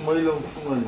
mai lau sungai.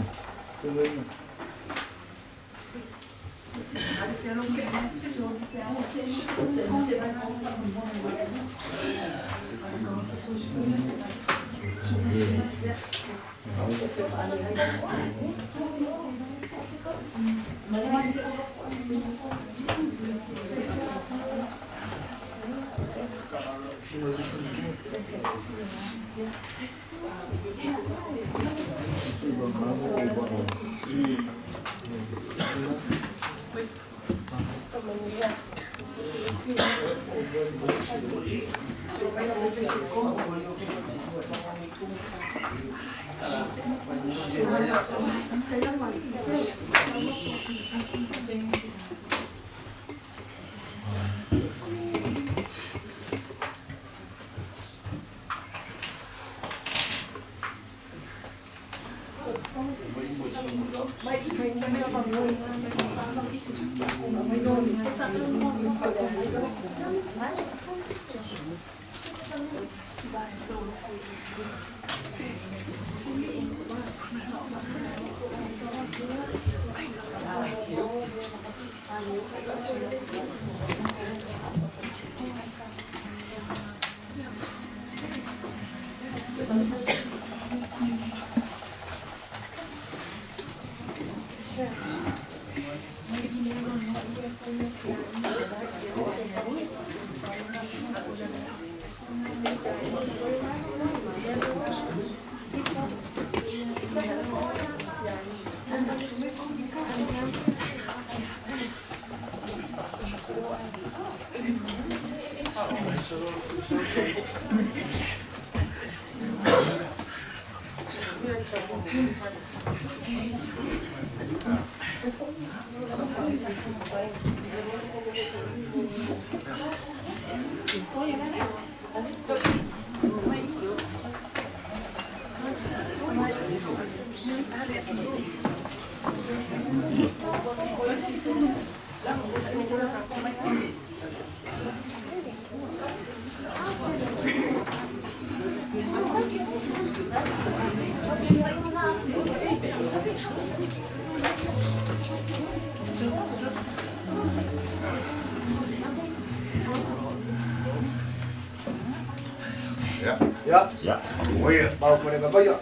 Ja, mooi. Maar voor de baie.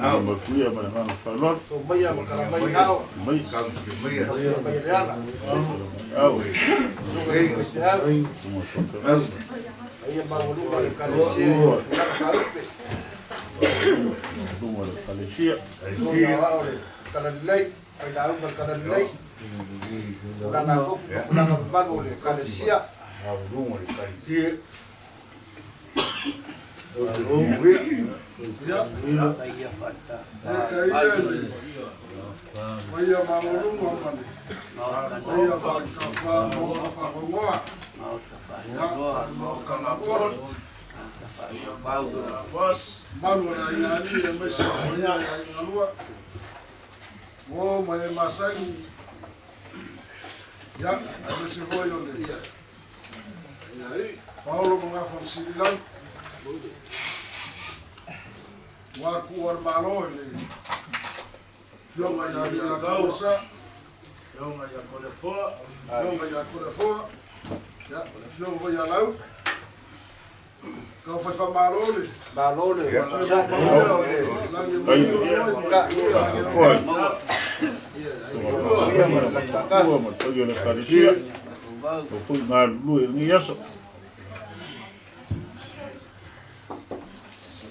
Ah, maar kuya maar gaan verloor. So baie maar kan baie nou. Baie kan baie. Baie ja. Oh. So hey, ja. Baie maar lu maar Ekalesia. Doen we Ekalesia. Kan lei, Faiga kan lei. Dan aku dan baru Ekalesia. Doen we Ekalesia. Ya, Iya fata. Maya mamurung mamane. Maya fata mau apa semua. Ya, mau kalapor. Bos, malu ya ini yang besarnya yang luar. Oh, maya masang. Ya, ada si Boyo dia. Jadi, Paulo mengafon silang. Warku war malo ini, yang ayah dia kausa, yang ayah kolefo, ya, yang ayah laut, kau fasa malo ini, siapa malo ini,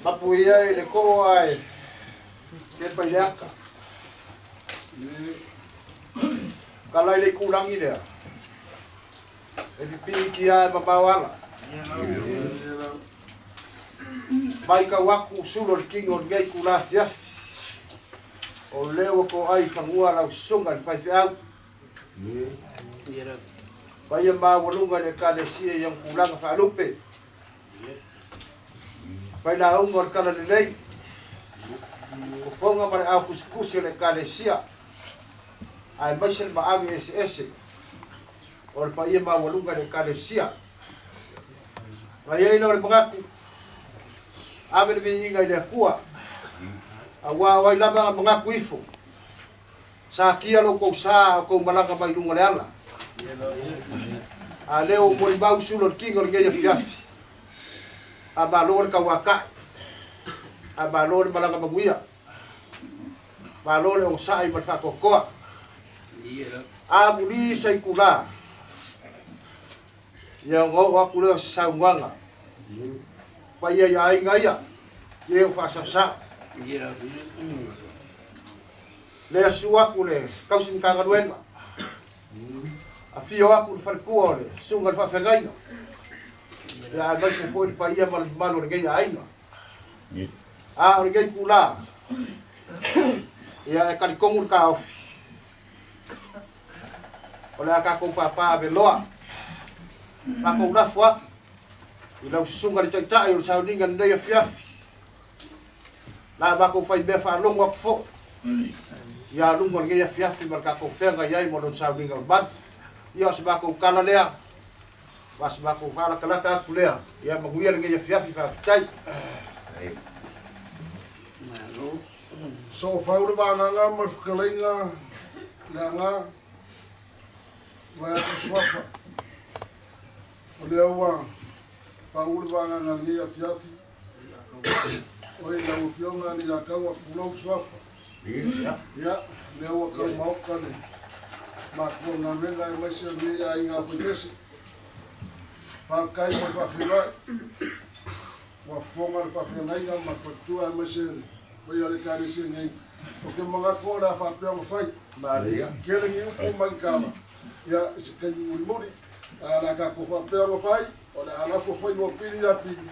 Mapuia ele ko ai ke paiaka kala ile kurang ide e piki ai mapawala mai ka waku sulo kingo ngai kula fiaf o leo ko ai fangua la sunga fai fiau pai ma walunga le Ekalesia yang kulang fa lupe pai na umor kala lei ko fonga mare a kuskus le Ekalesia ai masel ma ave ss or pai ma walunga le Ekalesia pai ai no le ngaku ave me inga le kua Awa wai lava mga kuifo. Sa kia lo ko sa ko malanga mai lunga le ala. A leo mo bau sulo kingo ngeia fiafi. A balor ka waka. A balor malanga manguia. Balor o sai mal fa kokoa. A muli sai kula. Ya ngo wa kula sa nganga. Pa ia ia ngaya. Ye fa sa. Le asua kule kausin kanga duenga. A fio aku farkua le sunga fa fengaina. Ya vai se foi pa ia mal malo ngeia ainga. A ngeia kula. Ya kali kongur ka ofi. Ola ka ko papa beloa. Pa ko na fwa. Ila sunga le tata yo saudinga ndeia fiafi. La ba ko fai be fa longo fo. Ya lungo ngeia fiafi marka ko fenga yai mo don saudinga bat. Ya sebab ko kala lea. Pas sebab ko kala kala ka kulea. Ya manguia ngeia fiafi fa tai. So faule bana nga marfukalinga nga wa swafa. Olewa faule bana nga ngia fiafi. Oi la ufiona ni la kawa kulo swafa. Ya lewa ka mauka ni. Ma ko nga venga mai se ni ya inga pudesi. Pa kai mo fa fila. Wa fonga fa fila inga ma fatua mai se Oi ale kare se nei. O ke mga kora fa pe mo fai. Maria. Kele ni ko mankama. Ya se ke ni muri. Ala ka ko fa pe mo fai. O la ala fo foi mo pili ya pili.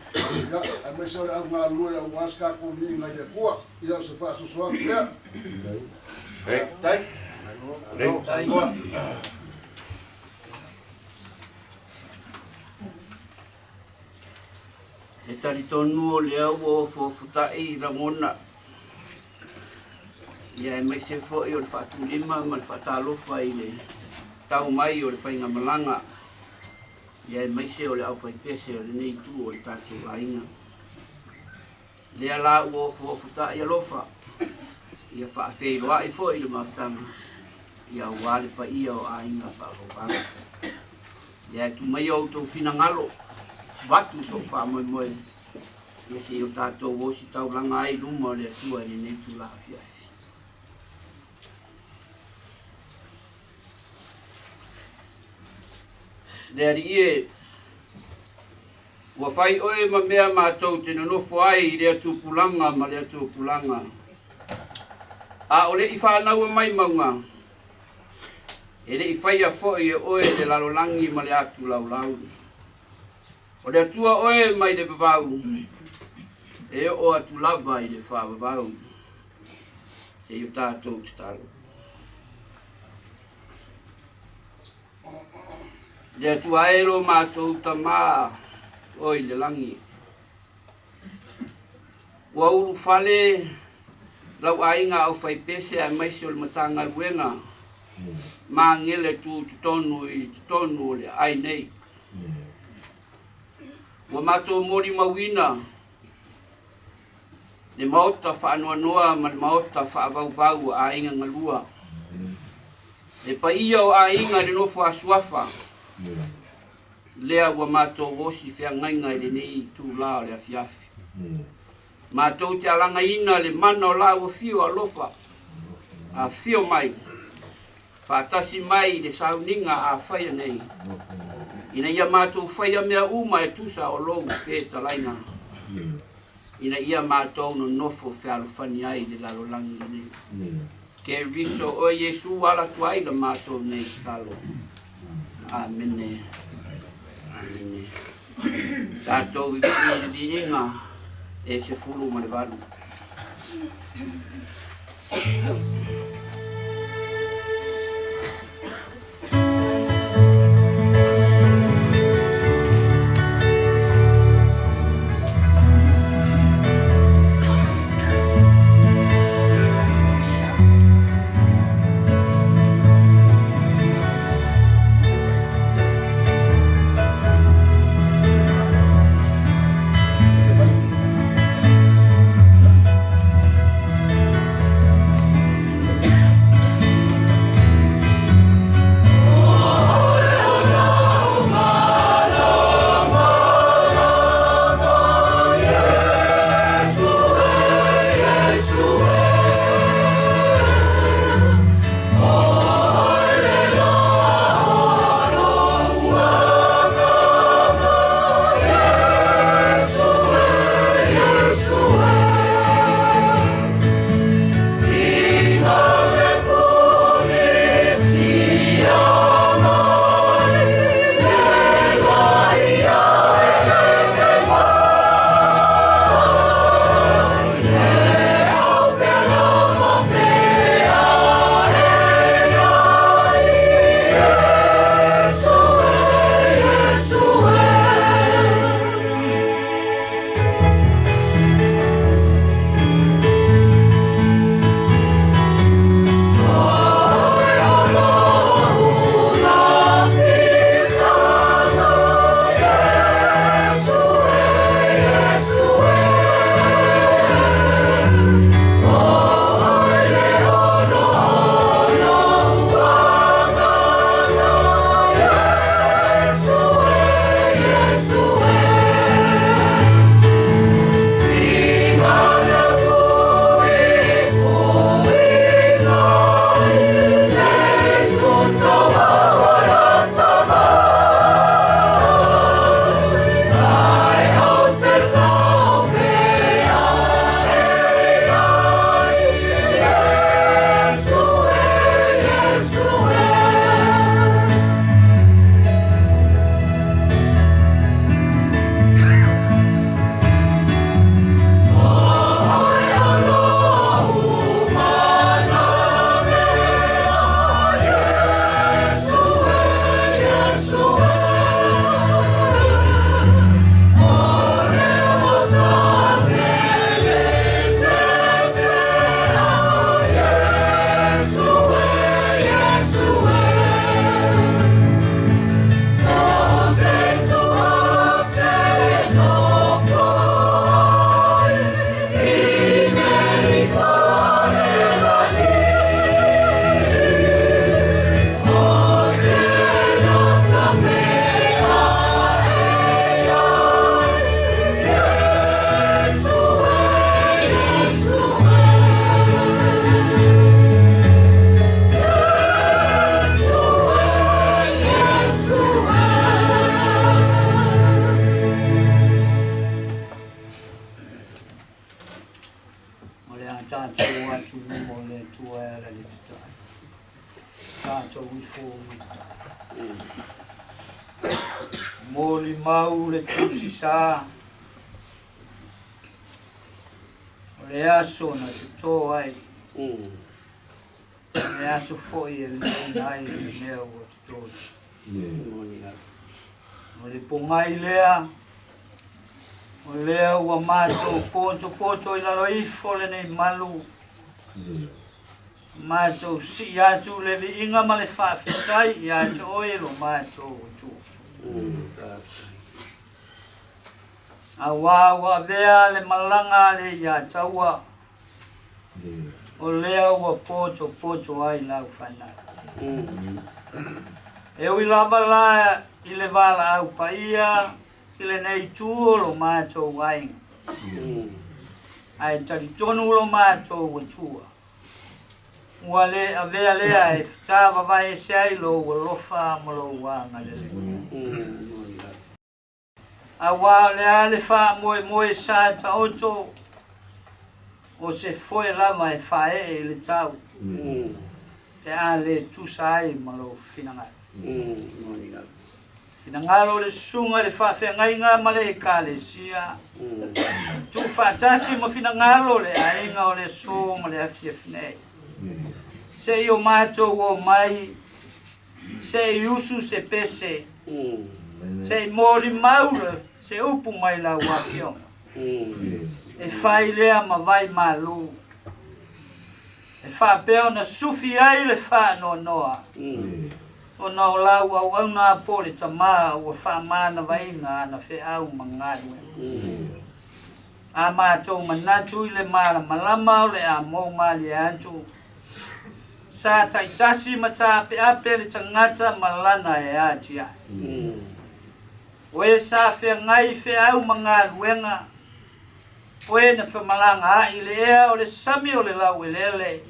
Ya a me se ala nga lu ya waska ko ni na ya kuwa. Ya se fa so so ya. Tai. Tai. E tari tonu o lea ua fo futai la ngona. Ia e mai se fo i o le whaatulima ma le whaatalofa i le tau mai o le whainga malanga. Ia e mai se o le au whaipese o le nei tu o le tātou ainga. Lea la ua fo futai alofa. Ia whaafei loa i fo i le maftanga. Ia wale pa ia o ainga whaakopanga. Ia e tu mai au tau fina ngalo. Watu so wha moi moi. Ia se o tātou o si tau langa ai luma o le atua ni nei tu la fiafi. Lea ri ie, ua whai oe ma mea mātou te nonofo ai i lea tūpulanga ma lea tūpulanga. A o le i whānaua mai maunga. E le i whai a fhoi e oe le lalolangi ma le atu laulau. O le atua oe mai le vavau, e o atu lava i le whavavau, se i o tātou te talo. Le atua aero mātou tamā, oi le langi. Ua uru whale, lau ainga au whaipese a maisi o le matanga luenga, Magele tu tutonu i tutonu o le ai nei. Ua mātou mori mawina, le maota whaanoanoa ma le maota whaavauvau a inga ngalua. Le pa ia o a inga le nofo a suafa, lea ua mātou wosi whea ngainga i le nei tū lao le a fiafi. Mātou te alanga ina le mana o la ua fio a lofa, a fio mai, whaatasi mai le sauninga a whaia nei. Ina ia mātou whaia mea uma e tusa o lou pe talainga. Ina ia mātou no nofo whealofani ai le lalolangi nei. Ke riso o Yesu wala tuai la mātou nei talo. Amene. Amene. Tātou i kini inga e se fulu ma le walu. tātou atu mo le tua e le tutai. Tātou I fō Moli mau le tusi sā. O le aso na te tō ai. Le aso fōi e le nai le mea o te tōna. O le pongai lea. O lea ua mātou poto I lalo ifo le nei malu. Mātou si atu le vi inga ma le whawhetai I atu oelo mātou o tū. A wā vea le malanga le Leiataua. O lea ua poto ai lau whanau. E ui lava la I le wala au paia. I le nei tūolo mātou wainga. Ai tari tonu lo mātou wa tua. Ua le a vea lea e tāwa vai e sei lo ua lofa malo wanga le. A wā lea le wha moe sā ta oto. O se foe lama e whae e le tau. E a le tūsai malo whinangai. Finangalo le sunga le whawhengainga ma le Ekalesia. Tu whatasi ma finangalo le ainga o le so ma le awhiawhinei. Se I o mātou o mai, se I usu se pese, se I mōli maura, se upu mai la wapionga. E whai lea ma vai malu. E whapeo na sufi ai le wha noa. O na o lau au au na pole tamā ua whamana waina na whe au mangai. A mātou manatu I le mara malama o le a mō mali atu. Sa taitasi mata pe ape le tangata malana e ati ai. Oe sa whea ngai whe au mangai wenga. Oe na whamalanga ai le ea o le sami o le lau e lele.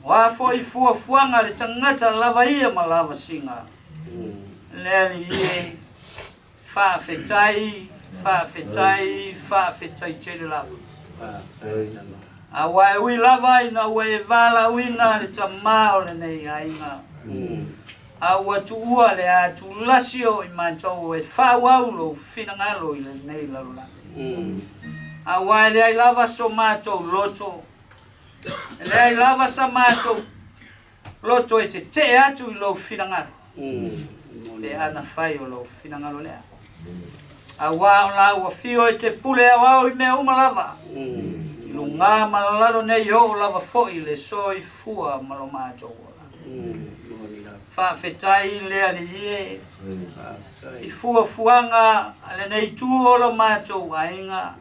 Wa foi fuanga le tangata lava ia ma lava singa. Lele ie whawhetai tele lava. A wai ui lava ina ue vala uina le tamā o le nei ainga. A ua tuua le atu lasio I mātou e whawaulo whinangalo I le nei lalula. A wai le ai lava so mātou loto. E ai lava sa mātou loto e te atu I lo whinangalo. Te ana whai o lo whinangalo lea. A wā o la ua whio e te pule au au I mea umalava. I ngā malalaro nei o lava fo'i le soi fua malo mātou ola. Whawhetai lea li ie. I fua fuanga ale nei tū o mātou ainga.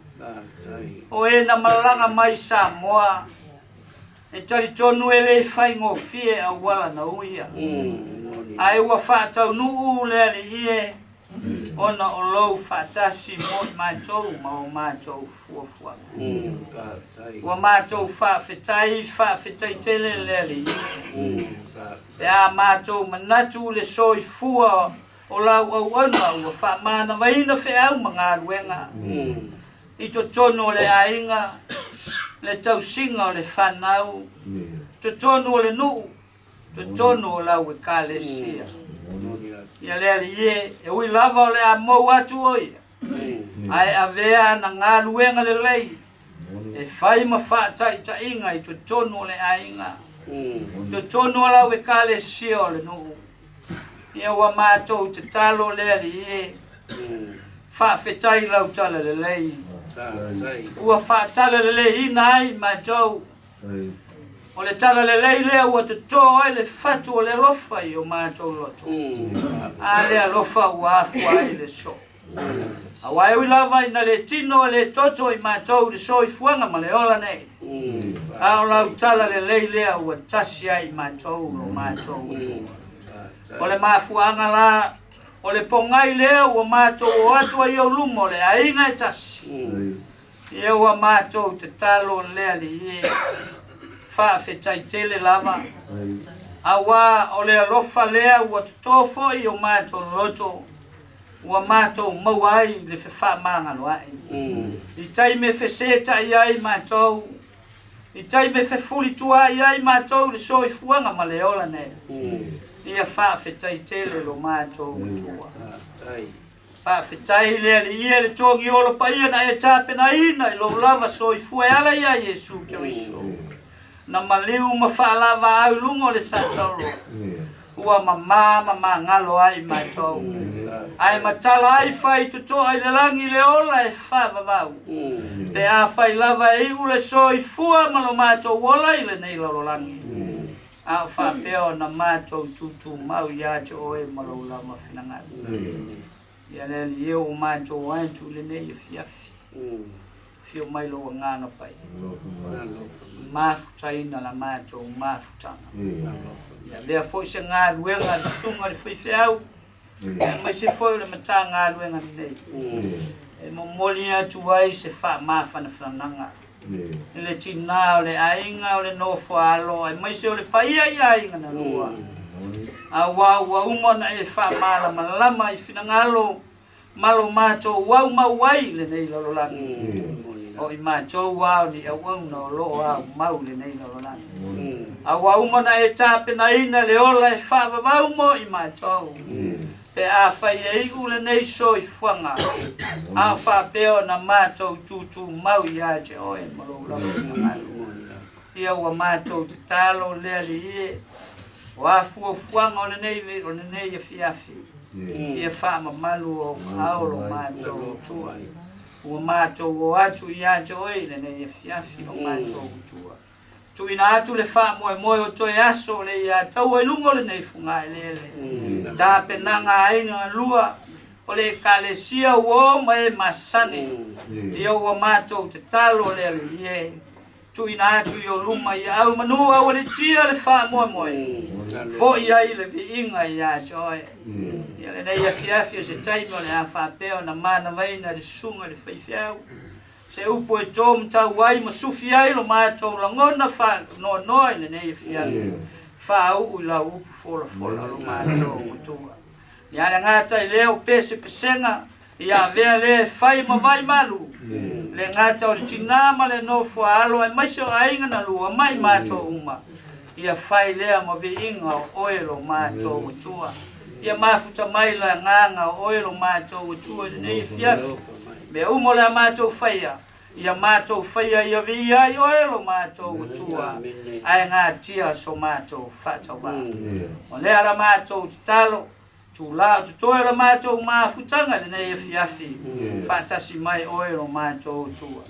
O e na malanga mai sa moa. E tari tonu e le whai ngō fie a wala na uia. Ai ua whātau nuu lea li ie. Ona o lou whātasi mo mātou ma o mātou fuafuanga. Ua mātou whawhetai tele lea li ie. E a mātou manatu le soi fua o lau au ana ua whamana waina whe au mga ruenga. I to tono le ainga. Le tau singa o le whanau, to tonu o le nuu, to tonu o lau Ekalesia. Ia lea li ie, e ui lava o le a mou atu oia. Ai a vea na ngā luenga le lei, e whai ma whātai ta inga I to tonu o le ainga. To tonu o lau Ekalesia o le nuu. Ia ua mātou te talo lea li ie, whawhetai lau tala le lei. Ua whaatala le lei ina ai mātou. O le tala le lei lea ua te tō ai le whatu o le lofa I o mātou loto. A lea lofa ua afu ai le so. A wai ui lava ina le tino le toto I mātou le so I fuanga ma le ola nei. A o lau tala le lei lea ua tasi ai mātou lo mātou. O le mafuanga la o le pongai lea ua mātou o atua I o lumo le ainga e tasi. Ia ua mātou te talo lea li ie. Whawhetai tele lava. A wā o le alofa lea ua tutofo I o mātou loto. Ua mātou mauai le whewha māngalo ai. I taime wheseta I ai mātou. I tai me fefuli tua ia I mātou le soi fuanga ma le ola ne. Ia whaafetai tele lo mātou tua. Whaafetai le ia le tongi ola pa ia na e tāpena ina I lo lava soi fua ala ia Yesu Keriso. Na maliu ma whaalava au lungo le satoro. Ua mama ngalo ai mātou. Ai matala ai whai tuto ai le langi le ola e whaavavau. Te a whai lava e ule soi fua malo mātou ola I le nei loro langi. A whapeo na mātou tutu mau ia te oe malo lama whinangatu. Ia le li eo mātou aitu le nei e fiafi. Fio mai lo nganga pai. Mafutaina la mātou mafutanga. Ia lea foi se ngā luenga le sunga le whaiwheau. Mai se foi le mata ngā luenga nei. E momoli atu ai se wha mawhana whananga. E le tina o le ainga o le nofo alo. E mai se o le paia I ainga na lua. A wau umana e wha mala malama I whinangalo. Malo mātou wau mauai le nei lololangi. O I mātou wau ni au no lo au mau le nei lololangi. A wau mana e tāpena ina le ola e whaavavau mo I mātou. Pe a whai e igu le nei so I fuanga. A whaapeo na mātou tutu mau I aje oe malo lololangi. Ia ua mātou te talo lea li ie. O a fuanga o le nei e fiafi. Ia whaama malu o aolo mātou tua. Ua mātou o atu I aje oe le nei e fiafi o mātou tua. Tuina atu le wha moe o toi aso le Leiataua I lungo le nei funga e lele. Tā penanga aina lua o le Ekalesia uo mai masane. Ia ua mātou te talo le ie. Tuina atu I o luma I au manua o le tia le wha moe. Fo ia I le viinga I a joe. Ia le nei a fiafi o se taimi o le a whapeo na mana waina le sunga le whaifiau. Se upo e tōm tau wai ma sufi ai lo mātou langona wha noa le nei a fiafi. Wha au la upu fola lo mātou matua. Ia le ngāta I leo pese pesenga. Ia vea le whai ma vai malu. Le ngāta o le tinama le nofo alo ai maiso ainga na lua mai mātou uma. Ia whai lea ma vi inga o oelo mātou matua. Ia mafuta mai la nganga o oelo mātou matua le nei fiafi. Me umo le mātou whaia. Ia mātou whaia ia vi ai oelo mātou matua. Ai ngā tia so mātou whatau wā. O lea la mātou talo. Tu la tu toe la mātou mafutanga le nei fiafi. Whatasi mai oelo mātou tua.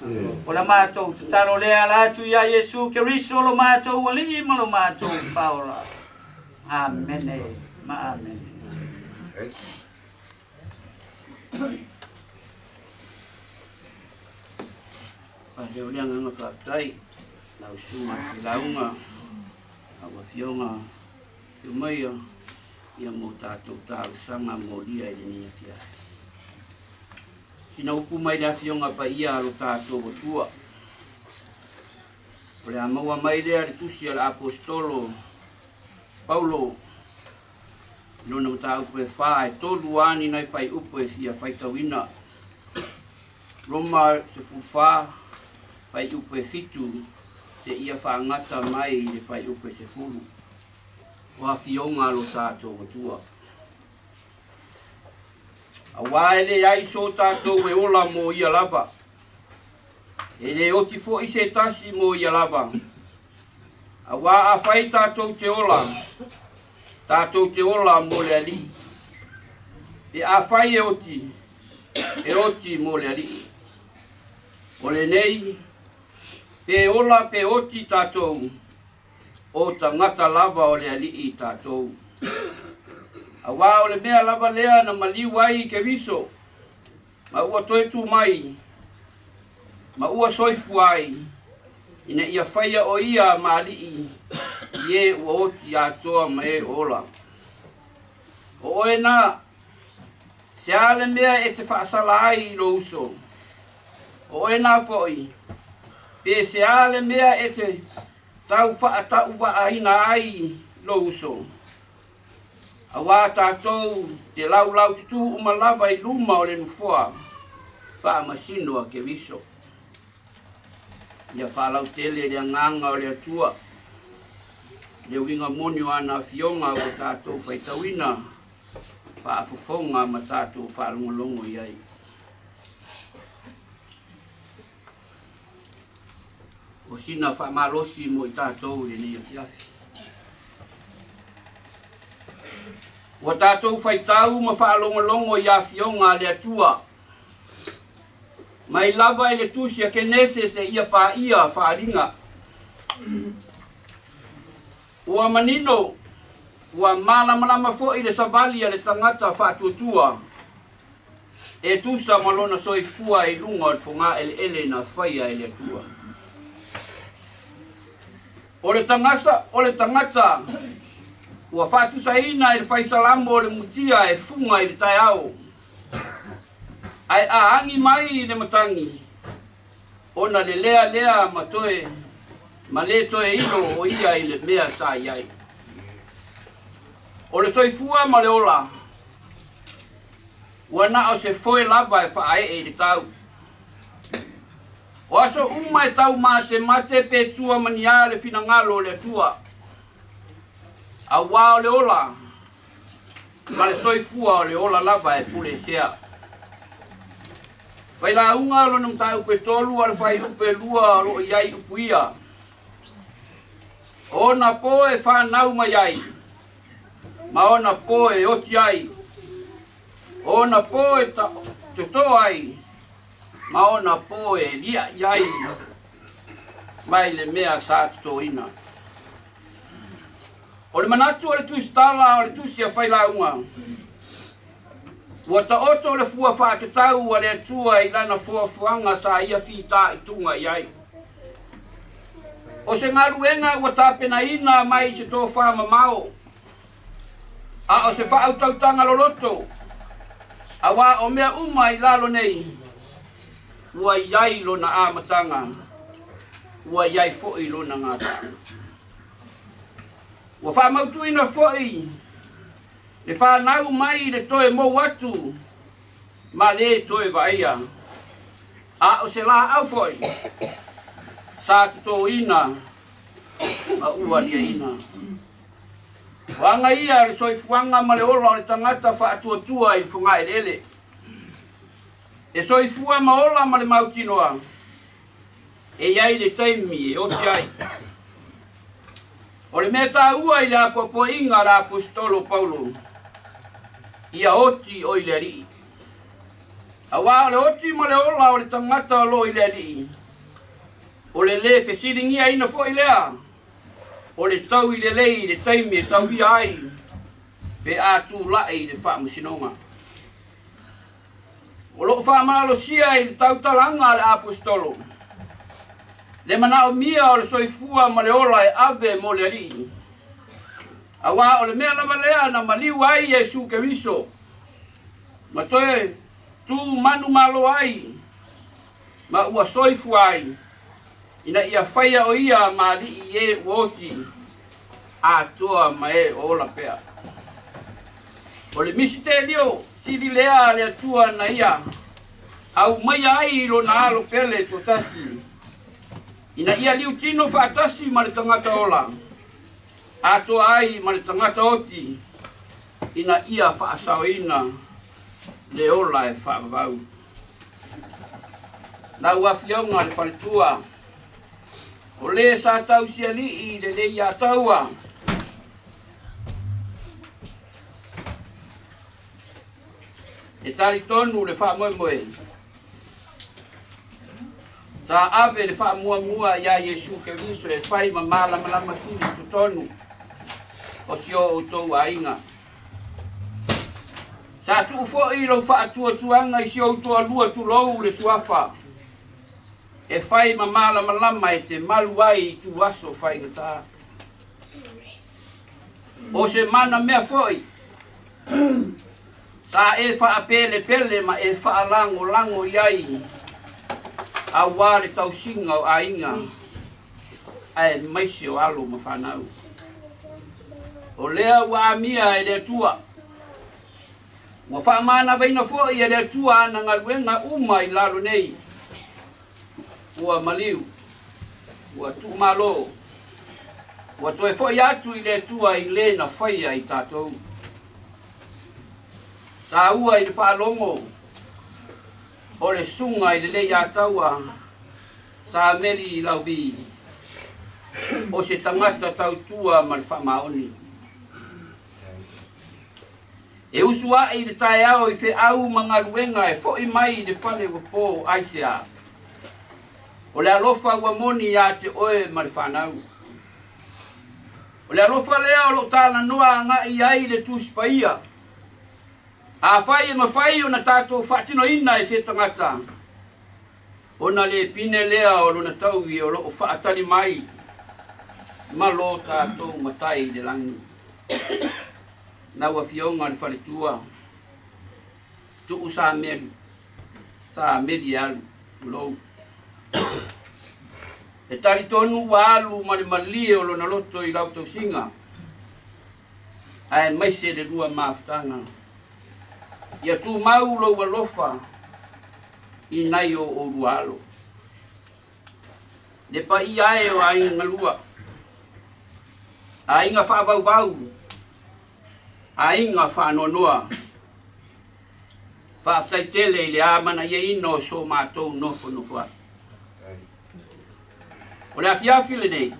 O la mātou talo lea la atu ia Yesu Keriso lo mātou wali ima lo mātou whaola. Amene. Ma amene. Leo leanga nga whaatai, lau sunga whilaunga, awa fionga, te maia, ia mō tātou tāu sanga mō lia I ni fia. Sina upu mai lea fionga pa ia alo tātou o tua. O lea maua mai lea le tusi ala apostolo, Paulo, lona mata upu e wha e tolu ani nai whai upu e fia whaitawina. Roma se fuwha, whai upu e fitu, se ia whaangata mai le whai upu e se furu. Wa fionga lo tātou o tua. A waele ai so tātou e ola mō ia lava. E le oti fo I se tasi mō ia lava. A wā a whai tātou te ola. Tātou te ola mō le ali. E a whai e oti mō le ali. O le nei, pe ola pe oti tātou. O tangata lava o le ali I tātou. A wā o le mea lava lea na maliu ai ke viso. Ma ua toe tu mai. Ma ua soifu ai. Ina ia whaia o ia ma alii. Ie ua oti atoa ma e ola. O oe nā. Se ale mea e te whaasala ai lo uso. O oe nā foi. Pe se ale mea e te tau whaatau wa aina ai lo uso. A wā tātou te lau tutu umalava I luma o le nufoa. Wha masino a ke viso. ia whalau tele le nganga o le atua. Le winga moni o ana fionga o tātou whaitawina, whaafofonga ma tātou whaalongolongo iai. O sina whaamalosi mo i tātou le nei afiafi. O tātou whaitau ma whaalongolongo i a fionga le atua. Mai lava ele tusi a kenese se ia pa ia whaaringa. Ua manino, ua malamalama fo i le savali a le tangata whaatuatua. E tusa malona soifua i lunga o whonga ele na whaia ele atua. O le tangata, ua whaatusa ina i le whaisalamo o le mutia e funga i le tai au. Ai a angi mai i le matangi. Ona le lea ma toe, ma le toe ilo o ia i le mea sa iai. O le soifua ma le ola. Ua na o se foe lava e whaae e le tau. O aso uma e tau mate pe tua mania le finangalo le tua. A wā o le ola. Ma le soifua o le ola lava e pule sea. Vai la unga lo nung tai upe tolu al fai upe lua lo iai upuia. Ona po e whanau mai ai. Ma ona po e oti ai. Ona po e to ai. Ma ona po e lia iai. Mai le mea sa to ina. O le manatu o le tustala o le tusi a whai la unga. Ua ta oto le fua whaatetau a le atua i lana fuafuanga sa ia whita i tunga iai. O se ngaruenga ua tāpena ina mai se tō whaama mao. A o se whautautanga lo Lotu. A wā o mea uma i lalo nei. Ua iai lo na āmatanga. Ua iai fo'i lo na ngātanga. Ua whaamautuina fo'i. Le whanau mai le toe mo watu, ma le toe vaia. A o se la au foi, sa tuto ina, ma ua lia ina. Wanga ia le soifuanga ma le ola o le tangata whaatuatua i whunga ele. E soifua ma ola ma le mautinoa, e iai le taimi e oti ai. O le meta ua i le apopo inga la apostolo Paulo. Ia oti o i le rii. A wā o le oti ma le ola o le tangata o lo i le rii. O le le fesiringia ina fo i lea. O le tau i le lei le taimi e tau ia ai. Pe atu lae i le whaamusinonga. O lo whaamalo sia i le tau talanga le apostolo. Le manao mia o le soifua ma le ola e ave mo le rii. A wā o le mea lava lea na maliu ai Jesu Keriso. Ma toe tu manu malo ai. Ma ua soifu ai. Ina ia whaia o ia ma li i e uoti. A toa ma e o la pea. O le misi te lio, siri lea le atua na ia. Au mai ai lo na alo pele to tasi. Ina ia liu tino whaatasi ma le tangata ola. Ato ai ma le tangata oti. Ina ia whaasawina le ola e whaavau. Na ua whiaunga le palitua. O le sa tau sia li le Leiataua. E tari tonu le whaamoemoe. Sa ave le whaamuamua ia Jesu Keriso e whai ma malama sini tu tonu. O sio o tau ainga. Sa tu fo i lo whaatuatuanga i sio toa lua tu lou le suafa. E whai ma malama e te malu ai tu aso Faiga tā. O se mana mea foi. Sa e whaapele pele ma e whaalango iai. A wale tau singa o ainga. Ai maisi o alo ma whanau. O lea wa amia e le tua. Wa whaamana veina foi e le tua ana ngaluenga uma i lalo nei. Ua maliu. ua tu malo. Ua toe fo atu I le tua I le na Faiga I tātou. Sa ua I le whaalongo. O le sunga I le Leiataua. Sameli I Lauvi. O se tangata tautua ma le whamaoni. E usua I le tae au I fe au mga luenga e fo I mai le whale wapo aisea. O le alofa ua moni ia te oe ma le whanau. O le alofa lea o lo tāna noa nga I ai le tūsipaia. A whai e mawhai o na tātou whatino ina e se tangata. O na le pine lea o lona tau I o lo whaatali mai. Ma lo tātou matai le langi. Na ua fionga le whaletua. Tuku Sameli. Sameli alu. Lotu. E tari tonu wa alu mali malie o lona loto I Lautu singa. Ai maise le rua maftanga. Ia tu mau lo walofa I nai o rualo. Ne pa I ae o ai ngalua. Ai nga wha vau. Ai nga wha nonoa. Wha aftai tele I le amana ia ino so mātou nofo nofo. O le afiafi le nei.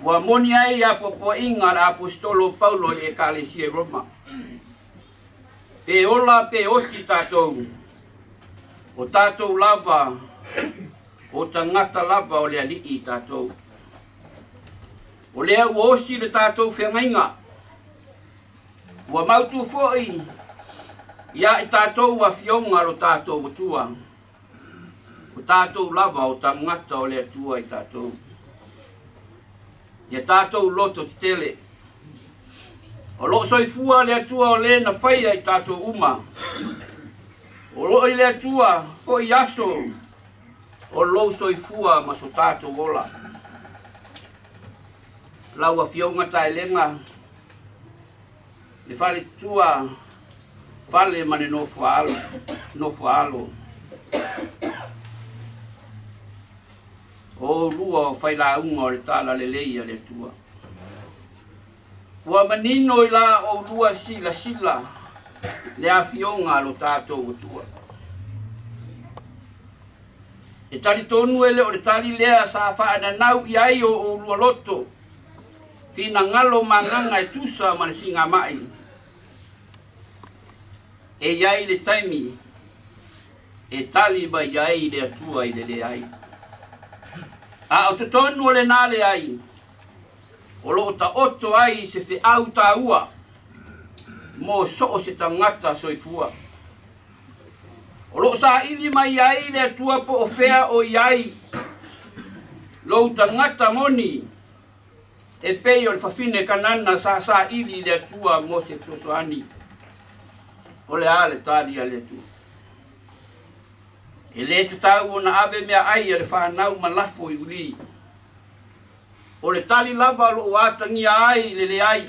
Ua moni ai a popo inga la apostolo Paulo le Ekalesia Roma. Pe ola pe oti tātou. O tātou lava. O tangata lava o le alii tātou. O lea ua osi le tātou whengainga. Ua mautu foi. Ia I tātou wa fionga lo tātou watua. O tātou lava o tangata o le atua I tātou. Ia tātou loto titele. O lo soifua le atua o le na Faiga I tātou uma. O lo I le atua fo I aso. O lo soifua ma so tātou ola. Laua fionga taelenga. Le fale tua. Fale mane no fualo. No fualo. O lua o whaila unga o le tala le leia le tua. Ua manino I la o lua sila sila le awhionga lo tātou o tua. E tali tonu ele o le tali lea sa whaana nau I ai o lua loto. Fina ngalo manganga e tusa ma le singa mai. E iai le taimi. E tali ba iai le atua I le ai. A o te tonu o le nale ai. O lo ta oto ai se fe au ta ua. Mo so o se tangata soifua. O lo sa ili mai ai le atua po o fea o iai. Lo tangata moni. E pei o le fafine kanana sa ili le atua mo se sosoani. O le ale tali a le atua. E le te tau o na ave mea ai a le whanau malafo I uli. O le tali lava lo watangi ai le ai.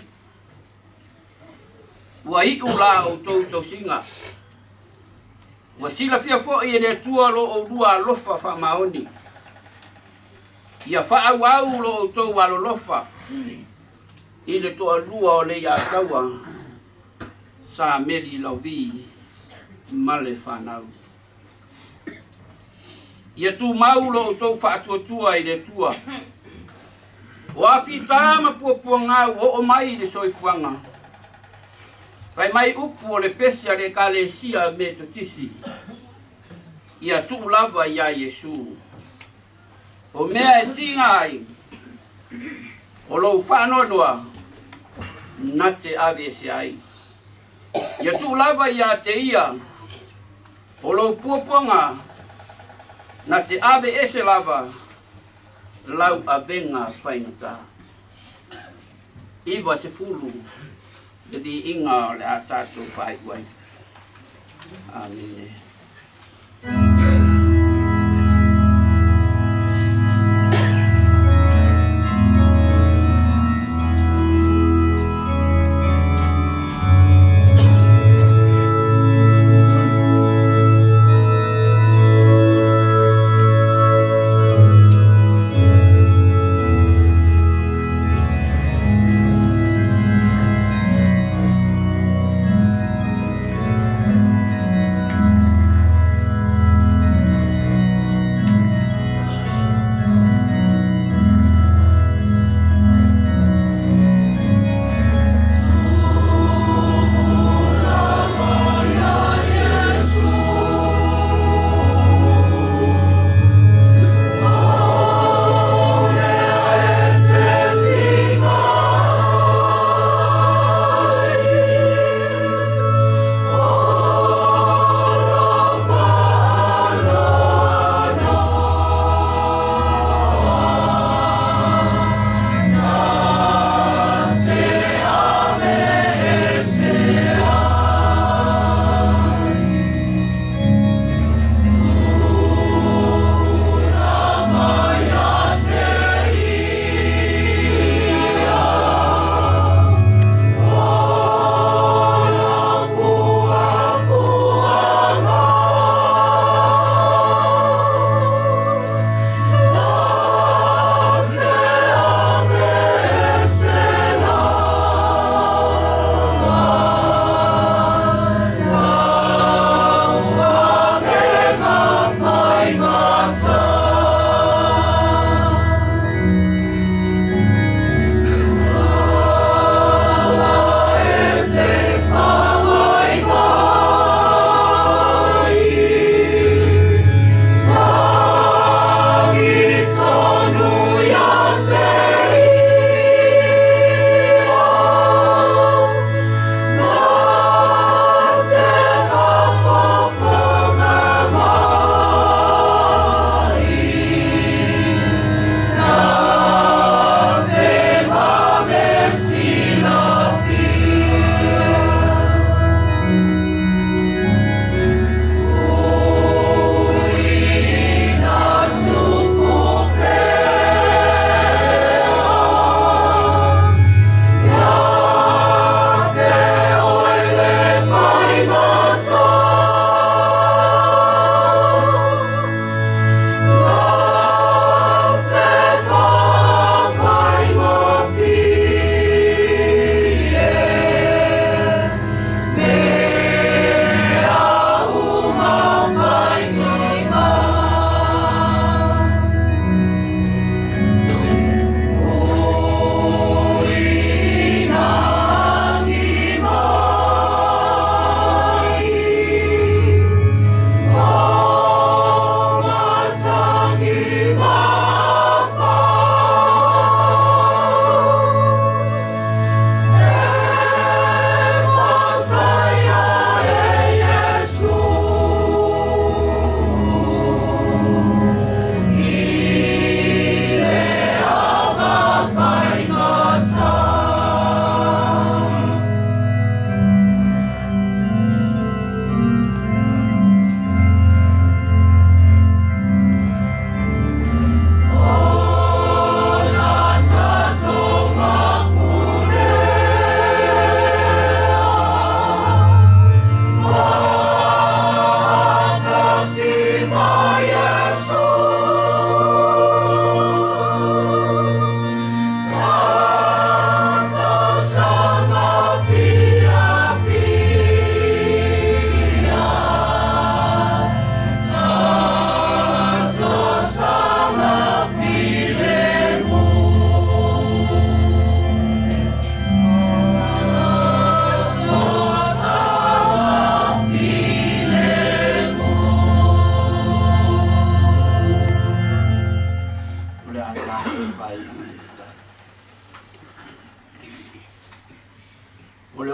Ua iu la o tau singa. Ua sila fia fo I le atua lo o lua alofa wha maoni. Ia wha au au lo o tau alo lofa. I le toa lua o Leiataua. Sameli Lauvi. Male whanau. Ia tu maulo o tau whaatuatua I le tua. O afi tāma puapua ngau o mai le soifuanga. Whai mai upu o le pesia le Ekalesia Metotisi. Ia tu lava ia Yesu. O mea e tinga ai. O lou whanonoa. Na te ave se ai. Ia tu lava ia te ia. O lou puapuanga. Na te ave ese lava. Lau a venga whaingata. Iwa se fulu. Jadi inga le a tātou whai wai. Amen.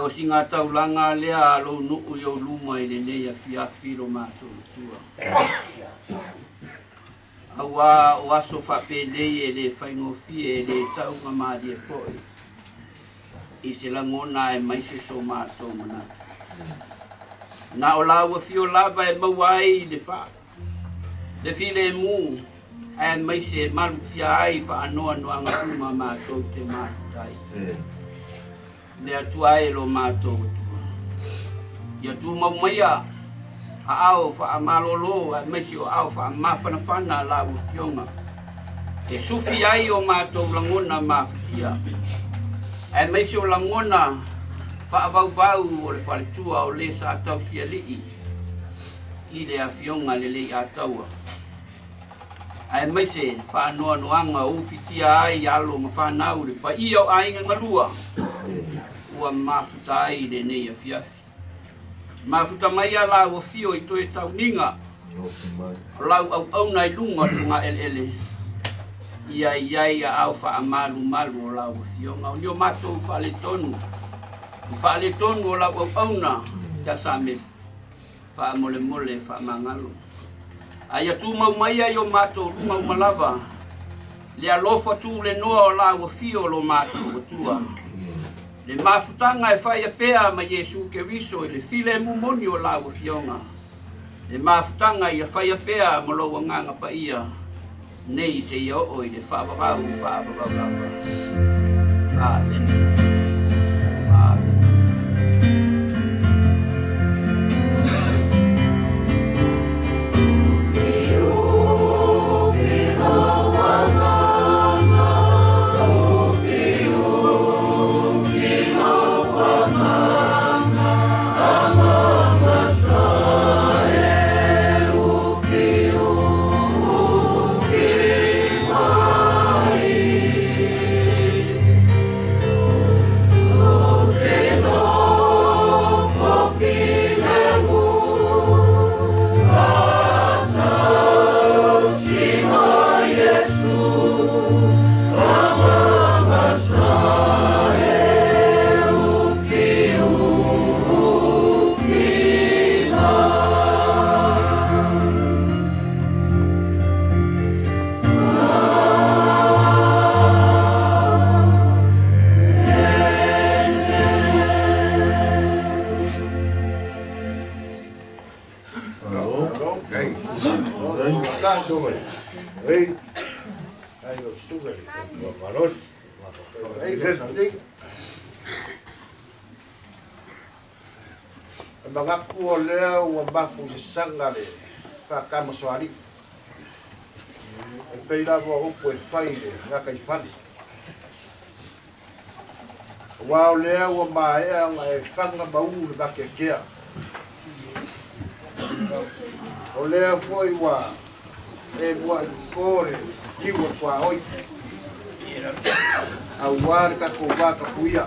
o singa taulanga lea lo nuu yo luma i le nei a fiafi lo mātou tua. Awa o aso whapelei e le whaingofi e le taunga maari e foi. I se langona e maise so mātou manatu. Na o laua fio lava e mawai le wha. Le file e mu e maise e malu fia ai wha anoa noanga uma mātou te mafutai. Le atua e lo mātou tua. Ia tu mau maia a ao wha amalolo a maise o ao wha amawhanawhana la ufionga. E sufi ai o mātou langona mafutia. E maise o langona wha avau o le whaletua o le sa atau fia lii. I le afionga le Leiataua. E maise wha anoa noanga o fitia ai alo ma whanau le pa ia o ainga ngalua. Ua mafuta ai le nei a fiafi. Mafuta mai a la o fio i toe tau ninga. Lau au nai lunga sunga ele. Ia a au wha malu o lau o fio. Ngau nio matou wha tonu. Wha tonu o lau au na ya Sameli. Wha mole wha mangalo. Aia tu mau mai ai o matou lunga umalava. Le alofa tu le noa o lau o fio lo matou o tua. Le mafutanga e whaia pea ma Yesu ke viso i le file mumoni o lau fionga. Le mafutanga i a whaia pea ma lo nganga pa ia. Nei se ia o i le whaavavau lava. Amen. Mangaku o lea ua mafu se sanga le whakama soari. E pei lava upo e whai le ngaka I whani. Wa o lea ua maea nga e whanga mau le ngake kea. O lea foi wa e mua I kore iwa kua oi. Au ware kako waka kuia.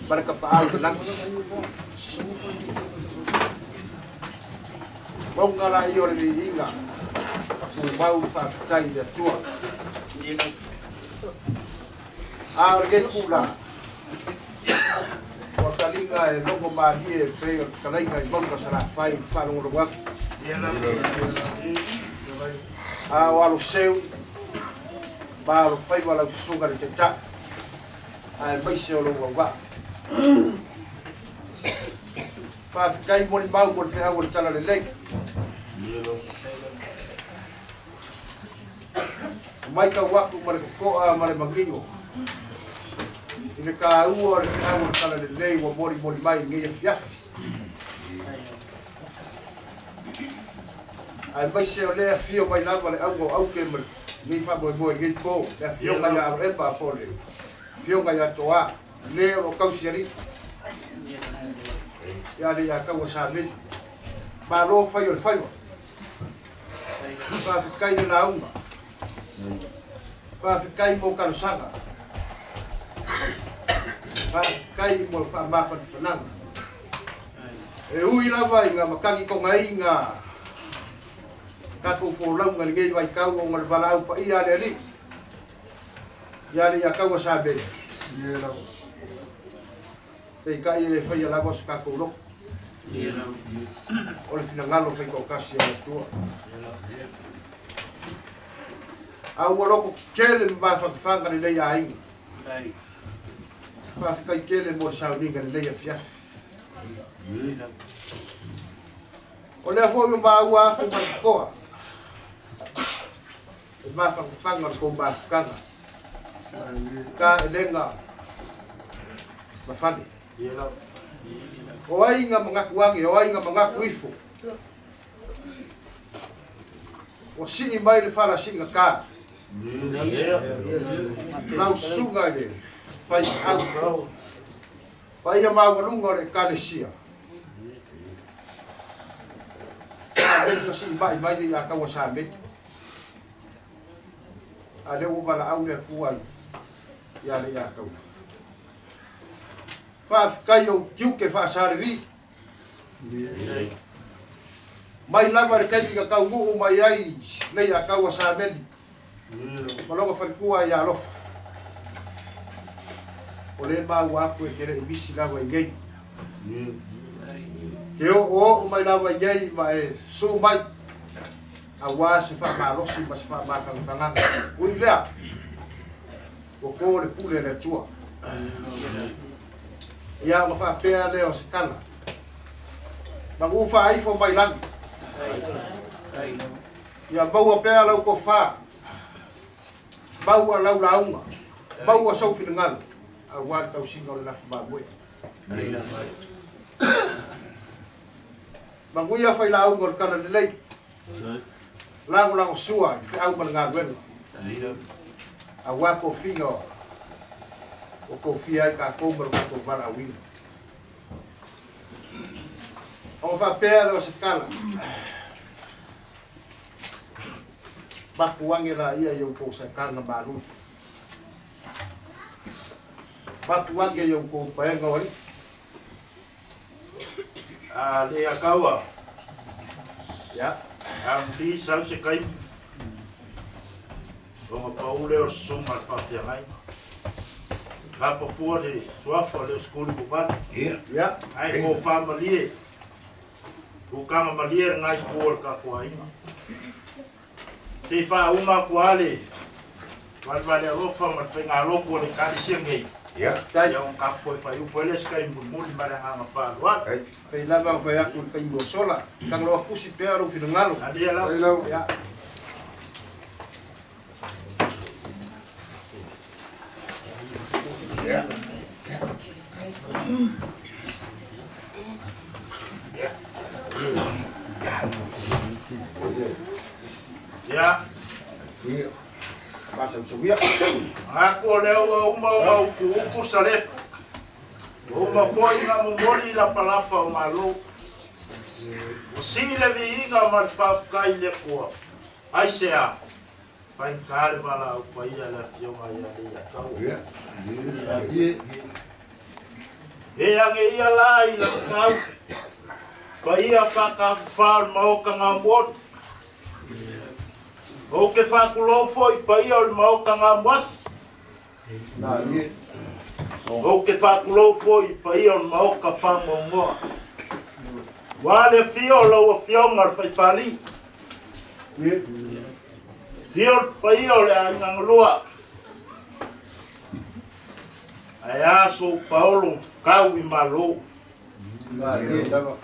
Baraka paal lang. Mau ngala I ore li inga. Aku mau whaftai de tua. Ore kula. Wakalinga e longo mahi e peo kalainga I monga sana whai whanongo wak. Walo seu. Walo whai wala usunga ni te ta. Ai maise o longo wak. Whaafikai moni mau moni whea ua tala le lei. Mai ka waku ma le kokoa ma le mangingo. I le ka ua le whea ua tala le lei wa moni mai ngeia fiafi. Ai maise o lea fio mai lava le au ke ma ngi whamoe ngi po. Lea fio ngai a remba po le. Fio ngai a toa. Leo o kausiari. Ya le ya kau Sameli. Ba lo fai o fai. Ba fikai na unga. Ba fikai mo kalusanga. Ba kai mo fa ma fa fananga. E ui lava inga makagi ko ngai nga. Ka ko fo longa ngai vai kau o ngal balau pa ia le ali. Ya le ya kau Sameli. Pei kai e le whaia lawa sa kako loko. O le finangalo whai kau kasi o tua. A ua loko ki kele mba whakawhanga ni leia ainga. Whawhikai kele mo sauninga ni leia fiafi. O lea fo yu mba ua aku marikoa. E mba whakawhanga ko mba whakanga. Ka elenga mawhani. O ainga mga kuangi, o ainga mga kuifo. O singi mai le whala singa ka. Nau sunga le whai au. Whai a mawalunga le Ekalesia. Ka singi mai le a kaua Sameli. A leo wala au le kuai. Ia le a kaua. Whawhikai o kiuke whaasarevi. Mai lama le kaipi ka kau nguu mai ai nei a kaua Sameli. Malonga whalikua i alofa. O le mau aku e kere i misi lama i ngei. Ke o mai lama i ngei ma e su mai. A waa se wha maalosi ma se wha mawhangwhanganga. Ui lea. O ko le pule le tua. Ia ma wha pēa leo se kala. Ma ngu wha aifo mai langi. Ia maua pēa lau ko wha. Maua lau launga. Maua sauwhina ngalo. A wāri tau singa o le lafi maa mui. Ma ngui a whai launga o le kana le lei. Lango sua, i whi au mana ngā ruenga. A wā ko whinga o. O ko whia ai ka kōmaro ka ko wara awina. O wha pēa leo se kala. Mapuange la ia iau ko sa kanga maru. Mapuange iau ko paenga wari. Leiataua. Ya. Di sau se kai. O ma paule o suma al whawhiangai. Hapa fua de suafa le skuli bubani. Ya. Ai ko whamalie. Ko kanga malie ngai kōr ka kua inga. Te wha uma kuale. Wale rofa ma whenga loko le Ekalesia ngei. Ya. Tai. Ia on ka koe whai upo ele skai muli mare hanga whālua. Pei lava whai aku le kaingo sola. Kang loa kusi pēa rau whina ngalo. Adia lau. Ai lau. Ya. Ya. Ya. Pasa usawia. Ako leo uma uku salef. Uma foi na mongoli la palapa o malo. O sile vi inga mal fafkai le kua. Ai sea. Pai kare bala o pai la fioma ia Leiataua. Ya. E ange ia la i la kau. Pai a whaka whāl maoka ngā mwot. O ke whakulo foi pai o maoka ngā mwas. Na ye. O ke whakulo foi pai o maoka whangongoa. Wale fio lau a fionga whaipali. Ye. Fio pai o le aingangalua. Ai aso Paulo kau I malo. Na ye. Lava.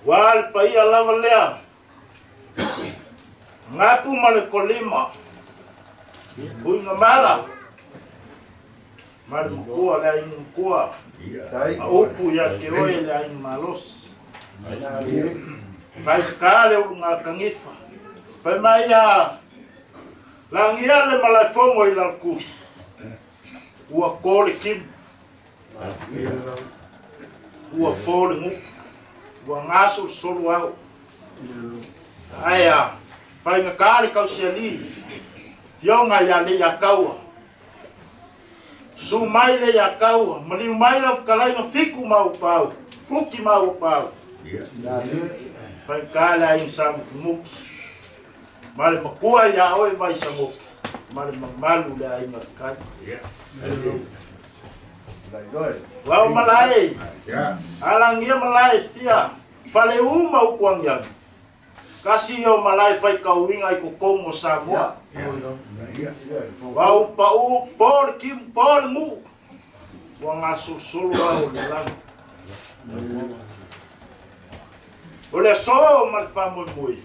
Wale pai a lava lea. Ngapu male kolima. Kuinga mala. Male mkua le ainu mkua. Tai. A upu ya ke oe le ainu malos. Na ye. Vai kale o ngā kangifa. Vai mai a langia le malaifongo I lalku. Ua kore kim. Ua kore ngu. Ua ngaso solu au. Aia. Vai ngā kare kau siali. Fionga ia Leiataua. Su mai Leiataua. Maliu mai la whakalai ngā fiku mau pau. Fuki mau pau. Na ye. Pai kala in samuki muki. Male makua ia oe mai samuki. malu le ai kai wa malai alangia malai tia fale uma ukuang yang kasi o malai fai kauinga i kokongo Samoa wa pau por kim por mu wa ngasusulu wa ulang ole so mal famo mui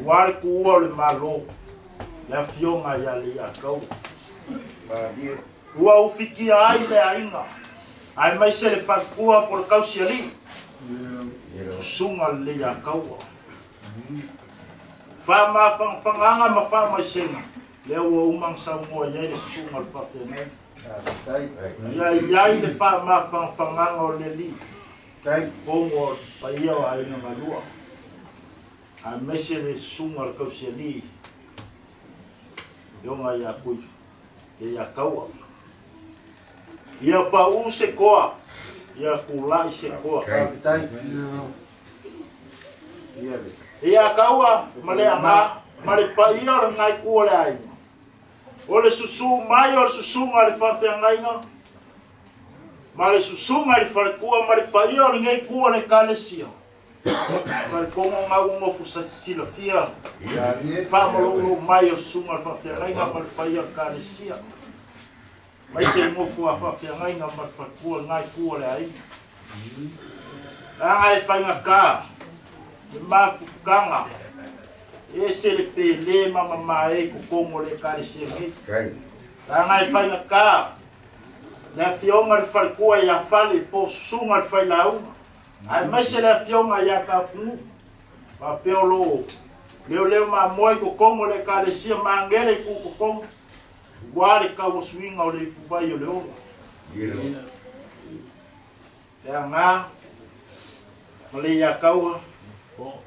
war ku o le malo la fionga ya le akau ua ufiki ai le ainga ai mai se le fakua por kausi ali sunga le akau fama fanganga ma fama senga le o umang sa mo ya le sunga fa tene ya le fama fanganga o le li tai como paia ai na malua a mesere sunga kausi ali yonga ya kui e ya kaua ia pa u se koa ia kulai se koa tai ia kaua male anga male pa ia ngai ku le ai ole susu mai o susu ngai fa fe ngai nga male susu ngai fa ku male pa ia ngai ku le Ekalesia male como ngau mo fu sa sila fia fa mo mai o susu ngai fa fe ngai nga male pa ia Ekalesia mai se mo fu fa fe ngai nga male fa ku ngai ku le ai ai fa nga ka mafukanga ese le pele mama mai ku como le Ekalesia ngai ngai fa nga ka na fionga le falkua ya fale po sunga le failau ai mai se le fionga ya kapu pa peolo leo ma moi ku como le Ekalesia Magele ku como guare ka wo swinga o le kubai o leo ya nga mali ya kaua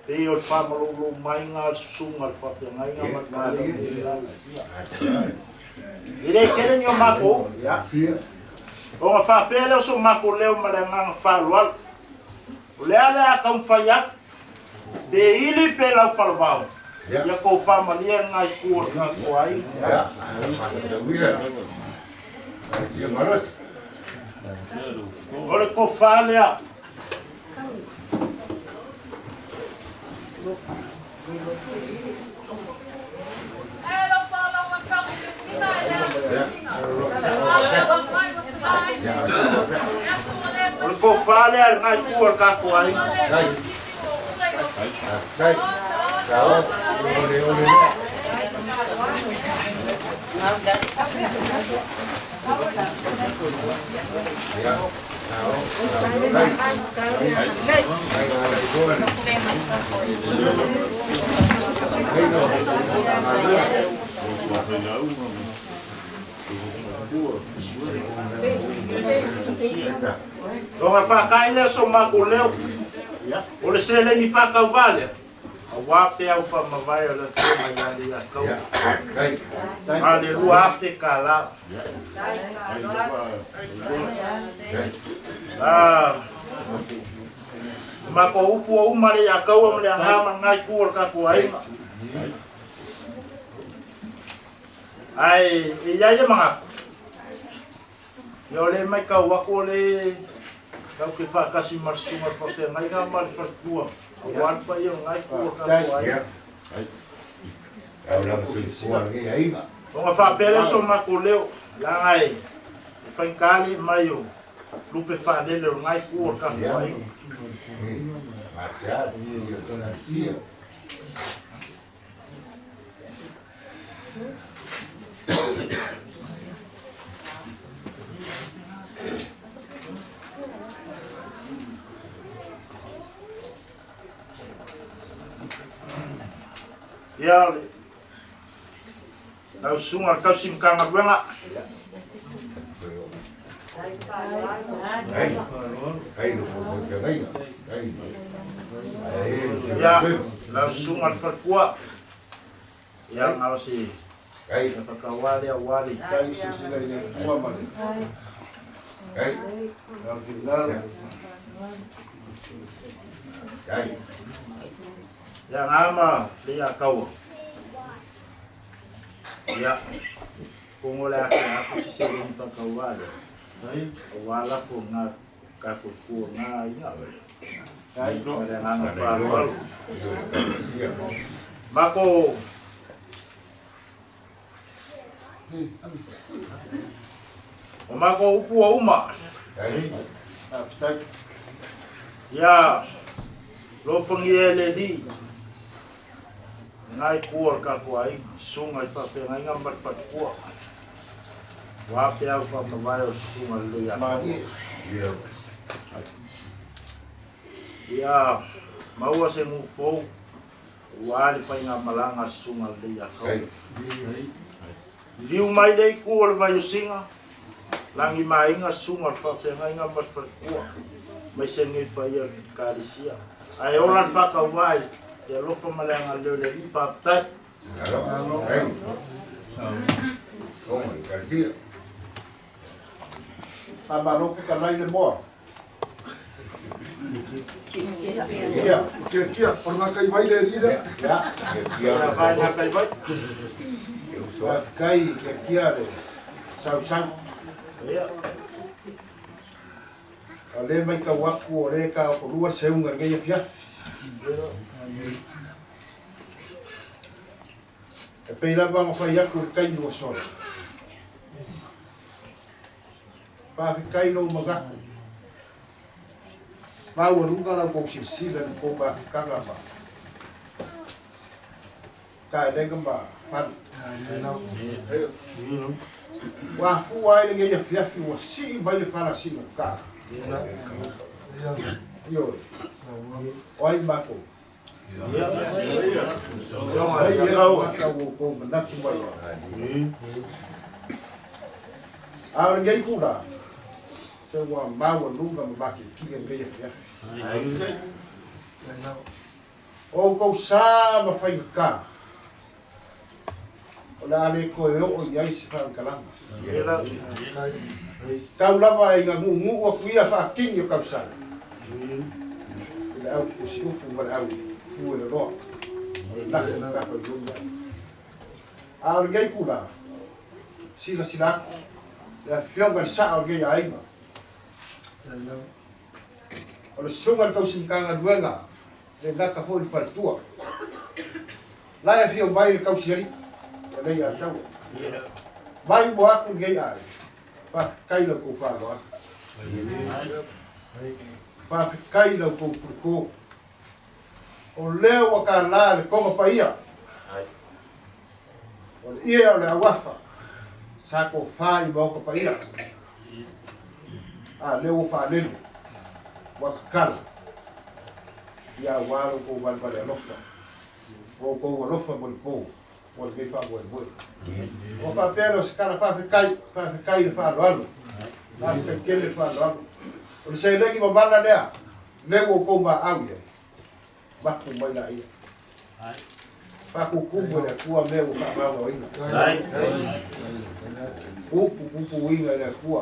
pe o famalo lo mai nga sunga fa pe nga ma ile kere nyo mako ya o nga fa pe le so mako leo ma nga fa lwal o le ala ka mfaya de ili pe la fa lwal ya ko fa mali nga ku nga ko ai ya ya maros ora ko fa le Por fale al ngai ku ka ko ai. Donga fa kaile so makuleu. O le sele ni fa ka vale. A wape au fa mavai o le tema ya li a kau. Ale lua Afrika la. Mako upu o umare ya kau o mle angama ngai kuor ka kuainga. Ai, ia mga yo le mai ka wako le ka ke fa kasi marsunga fa te ngai ka mar fa tua wan pa yo ngai ko ka ai ai la mo ngi ai o fa pele so ma ko leo la ngai fa kali mai yo lupe fa le ngai ko ka ai marcha yo tona tia ya lau sunga kau simkanga buanga ya lau sunga fakua ya ngau si fakawali awali kai sila ini kuah mana lau final yang ama dia kau Ya. Kung wala ako si Sering pagkawala. Wala ko nga kakukuha nga ayaw. Kahit wala nga nga parol. Mako. Mako upo uma. Ya. Lo fangiele di. Ngai kuor ka kuai sungai pa pe ngai ngambat pat kuor. Wa pe au fa mabayo sungai Leiataua. Ya, mau se mu fo. Wa li fa nga malanga sungai Leiataua. Liu mai dei kuor vai singa. Langi mai nga sungai fa pe ngai ngambat pat kuor. Mai se ngi pa ia Ekalesia. Ai ora fa ka wai. Ya lo fa malanga le di fa tai. Abalo ke kalai le mo. Kia, kia, pernah kai mai le dia. Ya. Ya vai na kai vai. Kai ke kia le. Sau. Ya. Ale mai ka waku ore ka ko rua seunga ngai fia. E peila bang fa ya ku kai no so. Pa kai no maga. Pa wa runga la ko sila ko ba kanga ba. Ka de gamba fan. Wa fu wa ngai ya fia fi wa si ba le fala si no ka. Yo. Oi bako. Ya. Ai eu acabo com natu mai. A ngai kura. Se wa mau lunga ma ki ki ngai fia. O ko sa ma fai ka. Ola le ko yo o yai si fa kalama. Ya. Kau lava ai nga ngu o kuia fa kingi o kapsa. Ila au si upu ma au fu e ro. La ka pa lunga. A ngai kula. Sila. Ya fionga sa o ngai ai. Ola sunga kau sinkanga duenga. Le ngaka fo ni faltua. La ya fio mai kau siri. Leiataua. Mai mo aku ngai ai. Pa kai lo ko fa lo. Pa kai lo ko ko. O leo ka la le ko pa ia. O ia le wafa. Sa ko fa i mo ko pa ia. A leo fa le. Wa kala. Ya walo ko val pa le lofa. O ko lofa mo po. O le fa mo mo. O papel os cara fa kai fa lo. Na ke le fa lo. O se le ki mabana lea. Le wo ko ma awie. Ba ko mai la ia. Fa ko ku mo le ku me wo fa ba wo ina. Upu ina le ku.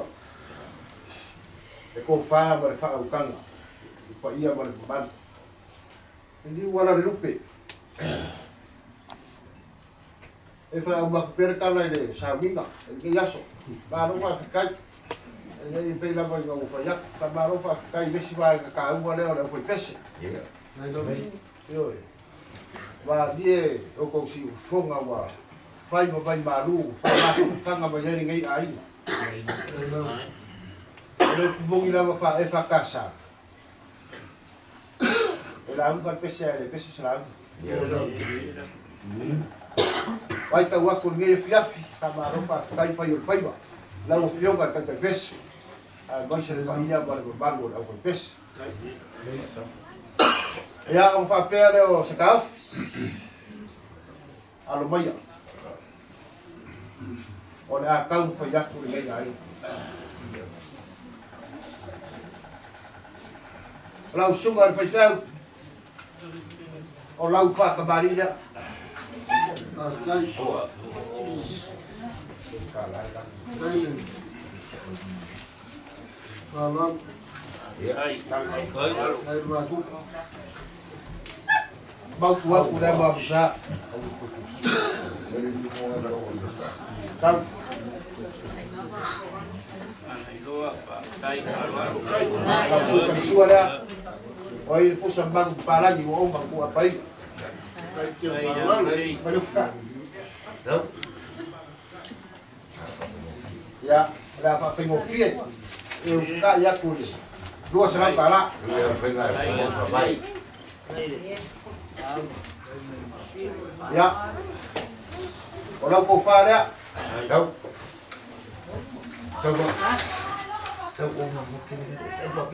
E ko fa ma fa o kanga. Pa ia ma ban. Ndi wala le lupe. E pa uma percala le samina ke yaso ba no fa kai e pe la ba no fa ya ka ba no fa kai le si ba ka u le o foi pese yo ba die o ko si fonga wa fai mo vai malu fa ma tanga ba yeri ngai ai le bongi la fa e fa casa e la un pese sala Vai ka wa ko ngai fiafi ka maro pa kai pa yo faiwa la o fionga ka ka pes a vai se ba ia ba ba o ko pes ya un papel o se kaf alo maya o la ka un fa ya ko ngai ai la o sunga fa tau o la u fa ka barilla Bau tua udah bagus Tau. Kau suka sua lea. Oi pusa malu palagi o oma ku apai. Maluka. Ya, la fa fengo fiet. Eu ka ya ku. Dua serang kala. Ya. Orang ko fa lea. Đâu. Coba. Coba mungkin coba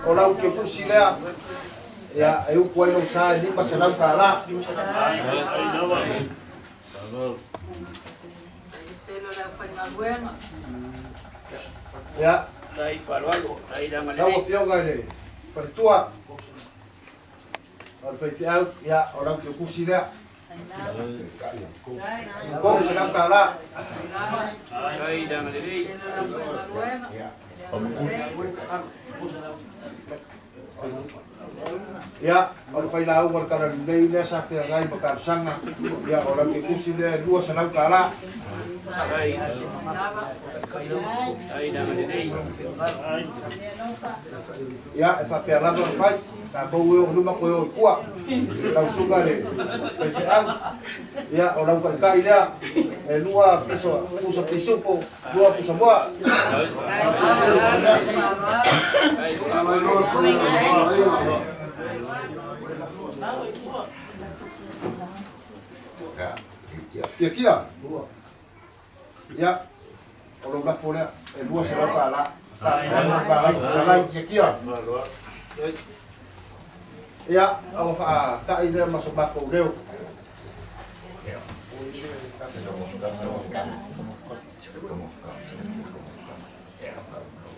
Orang ke pusi lea. Ya, eu kuai no sa ni pasalang kala. Ya. Dai parwalo, dai da Tahu male. fionga ni. Pertua. Al fai ya orang ke pusi lea. Kau sedang kala. Dai da male. Ya, al fai lau markara nei le sa fe ngai bakar sanga. Ya, orang ke pusi lea dua sedang kala. Dai da male. Ya, fa pe la no fai. Ta ko eu luma ko eu kuat. Tau sunga le. Pe au. Ya, orang ka kai lea. Lua piso, puso pisupo, lua puso moa. Ya kia. Ya. Orang dah foleh, dua serang kala. Kala ya kia. Ya, ang kai dia masuk bako leo.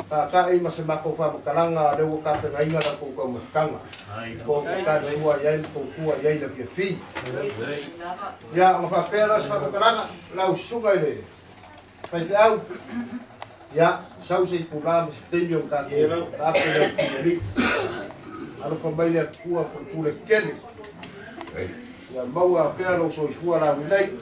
Kai masuk bako fa kalanga leo kata ngainga na ko ko mkanga. Ko ka sua yai ko kuwa yai da fi. Ya, ang fa pelas fa kalanga lau sunga le. Pai au. Ya, sau sei pula tenyo ka ko. Apa le. Ano fa mai le kuwa ko kule kele. Ya mau a pelo so fua la vilai.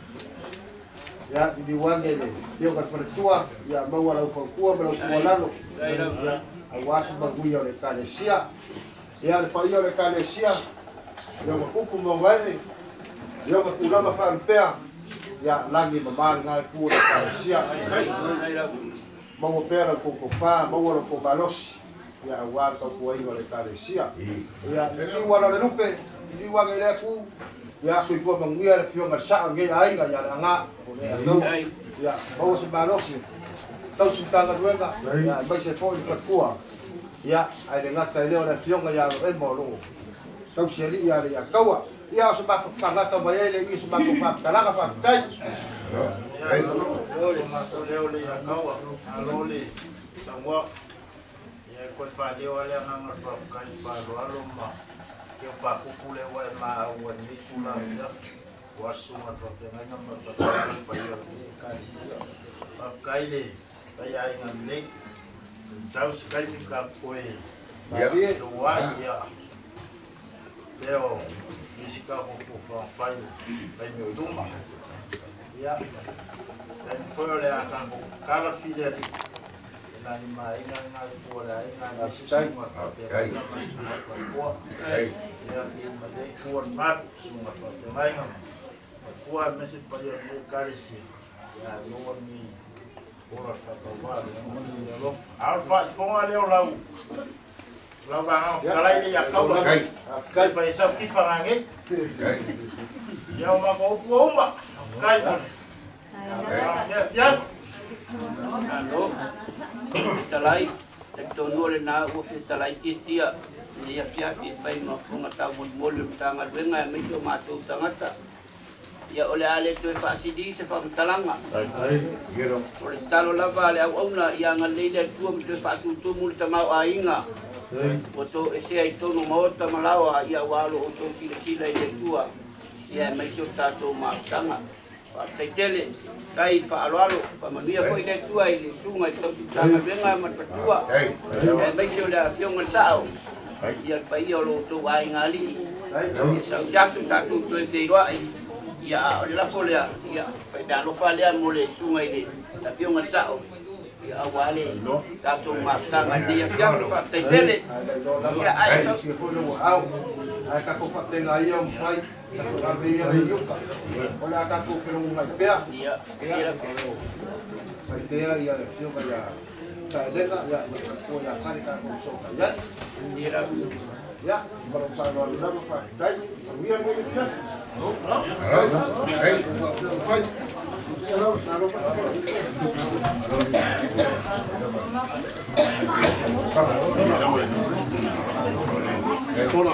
Ya di wange le. Yo ka pertua ya mau la kuwa pero fualalo. Ya awas baguya le Ekalesia. Ya le paio le Ekalesia. Yo ko kupu mo ngai. Yo ka kulama fa pea. Ya langi mama ngai ku le Ekalesia. Mau pera ko fa, mau ko balos. Ya awal ka ku ai le Ekalesia. Ya ni wala le lupe, ni wange le ku. Ya so iko manguia le fionga sa ngai ai ga ya nga. Ya mau se balos. Tau sutanga duenga. Ya vai se fo di fatua. Ya ai le ngata leo le fionga ya e molo. Tau se li ya le ya kaua. Ya se ba ka ngata mai le i se ba ko fa kalanga fa tai. Leo le ya kaua. Alole sangwa. Ya ko fa de wala nga fa kai pa alo ma. Ke fa ku le wa ma wa ni kula ya. Wasu ma to te nga ma to pa yo kai sia. Fa kai le ya ina le. Sau kai mi ka ko e. Ya do wa ya. Leo nisika ko fa fa pa yo duma. Ya. Dan foi a campo cada filha ali na mai na por aí na sistema ok ya que mandei por map suma para mai não por mas para eu Ekalesia ya não me por a falar não alfa fomos ali ao lá vai falar ele já acabou cai vai saber que falar aqui já uma boa cai ya Ano, talai, tektono le na o fi talai titia, ni ya fia fi fai no funga ta mol tanga wenga me so matu tangata. Ya ole ale to fa sidi se fa talanga. Gero. Ole talo la vale au na ya ngale le tu mi to fa tu mul ta mau ainga. O to ese ai tono mo ta malawa ya walo o to sila ile tua. ia mai sio tatou mautanga taitele tai whaaloalo whamania fo i le tua i le sunga i tau sutanga venga matatua mai sio le fionga sao ia pa ia o Lotu ai ngali ia sau siasu tatou toi feiroa ia o le lafo lea ia whaida alofa lea mo le sunga i le fionga sao ia awale tatou mautanga ia fiafu whataitele ia ai sau ai ka ko fatela ia o fai ka veia le yuka ola ka ko pero un pea ia ia fai tea ia le fio ia ka lega ia ko ia kare ka ko so ia ia para fa no la fa dai mia mo ia fai Hola.